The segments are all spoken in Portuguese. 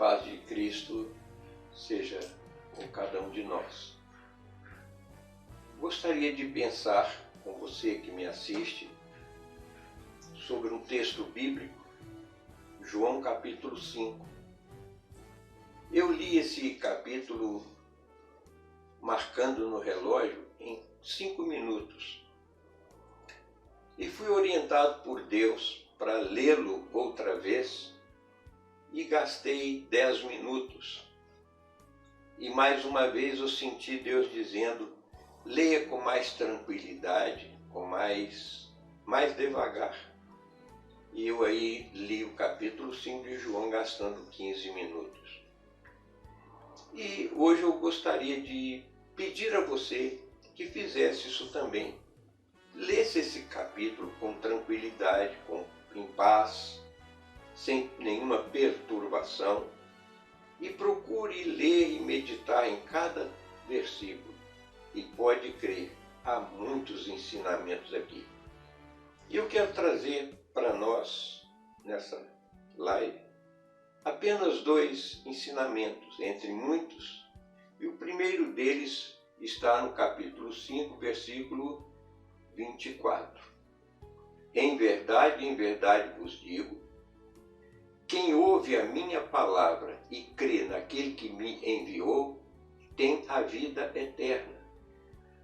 paz de Cristo seja com cada um de nós. Gostaria de pensar com você que me assiste sobre um texto bíblico, João capítulo 5. Eu li esse capítulo marcando no relógio em 5 minutos e fui orientado por Deus para lê-lo outra vez e gastei 10 minutos. E mais uma vez eu senti Deus dizendo, leia com mais tranquilidade, com mais devagar. E eu aí li o capítulo 5 de João gastando 15 minutos. E hoje eu gostaria de pedir a você que fizesse isso também. Lesse esse capítulo com tranquilidade, em paz, sem nenhuma perturbação, e procure ler e meditar em cada versículo. E pode crer, há muitos ensinamentos aqui. E eu quero trazer para nós, nessa live, apenas 2 ensinamentos, entre muitos. E o primeiro deles está no capítulo 5, versículo 24. Em verdade vos digo, quem ouve a minha palavra e crê naquele que me enviou, tem a vida eterna.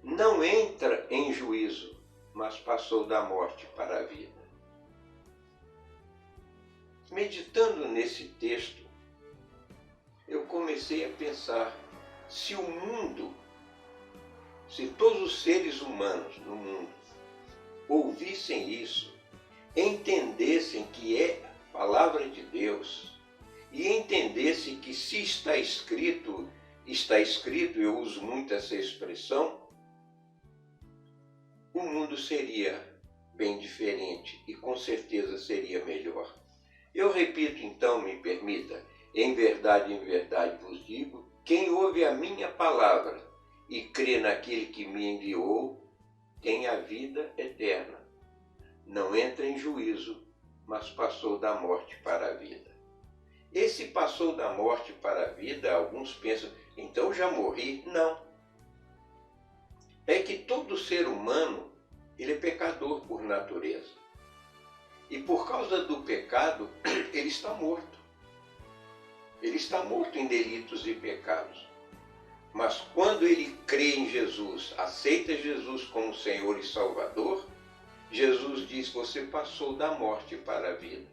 Não entra em juízo, mas passou da morte para a vida. Meditando nesse texto, eu comecei a pensar, se todos os seres humanos no mundo ouvissem isso, entendessem que é a palavra de Deus e entendessem que se está escrito, eu uso muito essa expressão, o mundo seria bem diferente e com certeza seria melhor. Eu repito então, me permita, em verdade vos digo, quem ouve a minha palavra e crê naquele que me enviou, tem a vida eterna. Não entra em juízo, mas passou da morte para a vida. Esse passou da morte para a vida, alguns pensam, então já morri? Não. É que todo ser humano, ele é pecador por natureza. E por causa do pecado, ele está morto. Ele está morto em delitos e pecados. Mas quando ele crê em Jesus, aceita Jesus como Senhor e Salvador, Jesus diz, você passou da morte para a vida.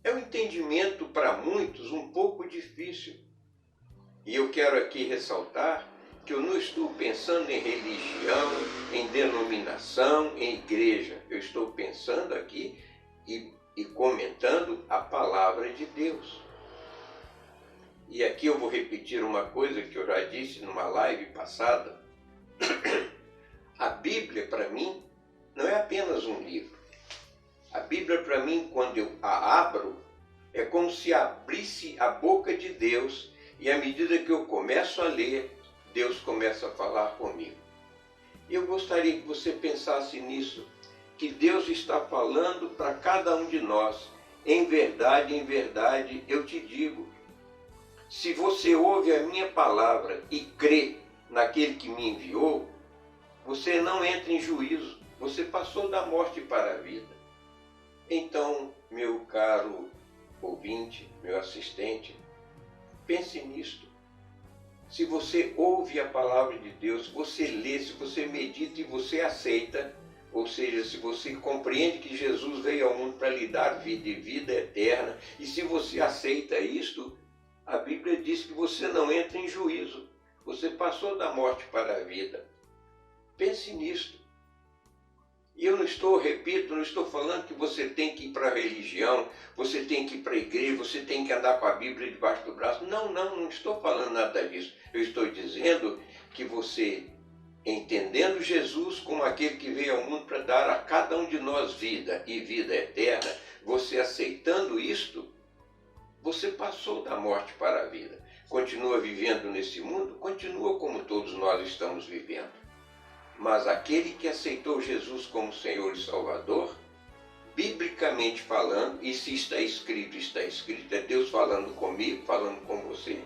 É um entendimento para muitos um pouco difícil. E eu quero aqui ressaltar que eu não estou pensando em religião, em denominação, em igreja. Eu estou pensando aqui e comentando a palavra de Deus. E aqui eu vou repetir uma coisa que eu já disse numa live passada. A Bíblia, para mim, não é apenas um livro. A Bíblia, para mim, quando eu a abro, é como se abrisse a boca de Deus e à medida que eu começo a ler, Deus começa a falar comigo. E eu gostaria que você pensasse nisso, que Deus está falando para cada um de nós. Em verdade, eu te digo, se você ouve a minha palavra e crê naquele que me enviou, você não entra em juízo, você passou da morte para a vida. Então, meu caro ouvinte, meu assistente, pense nisto. Se você ouve a palavra de Deus, você lê, se você medita e você aceita, ou seja, se você compreende que Jesus veio ao mundo para lhe dar vida e vida eterna, e se você aceita isto, a Bíblia diz que você não entra em juízo, você passou da morte para a vida. Pense nisto. E eu não estou falando que você tem que ir para a religião, você tem que ir para a igreja, você tem que andar com a Bíblia debaixo do braço. Não estou falando nada disso. Eu estou dizendo que você, entendendo Jesus como aquele que veio ao mundo para dar a cada um de nós vida e vida eterna, você aceitando isto, você passou da morte para a vida. Continua vivendo nesse mundo? Continua como todos nós estamos vivendo. Mas aquele que aceitou Jesus como Senhor e Salvador, biblicamente falando, e se está escrito, é Deus falando comigo, falando com você.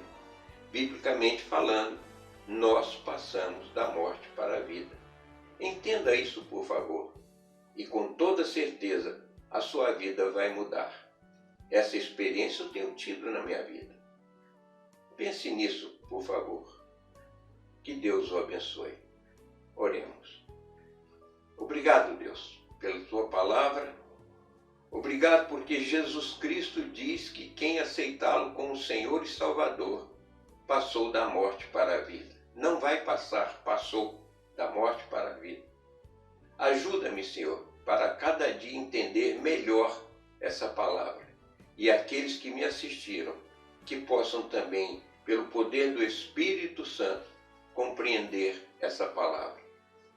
Biblicamente falando, nós passamos da morte para a vida. Entenda isso, por favor, e com toda certeza a sua vida vai mudar. Essa experiência eu tenho tido na minha vida. Pense nisso, por favor. Que Deus o abençoe. Oremos. Obrigado, Deus, pela tua palavra. Obrigado porque Jesus Cristo diz que quem aceitá-lo como Senhor e Salvador passou da morte para a vida. Não vai passar, passou da morte para a vida. Ajuda-me, Senhor, para cada dia entender melhor essa palavra. E aqueles que me assistiram, que possam também, pelo poder do Espírito Santo, compreender essa palavra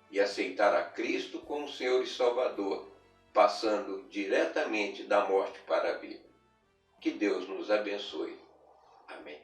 e aceitar a Cristo como Senhor e Salvador, passando diretamente da morte para a vida. Que Deus nos abençoe. Amém.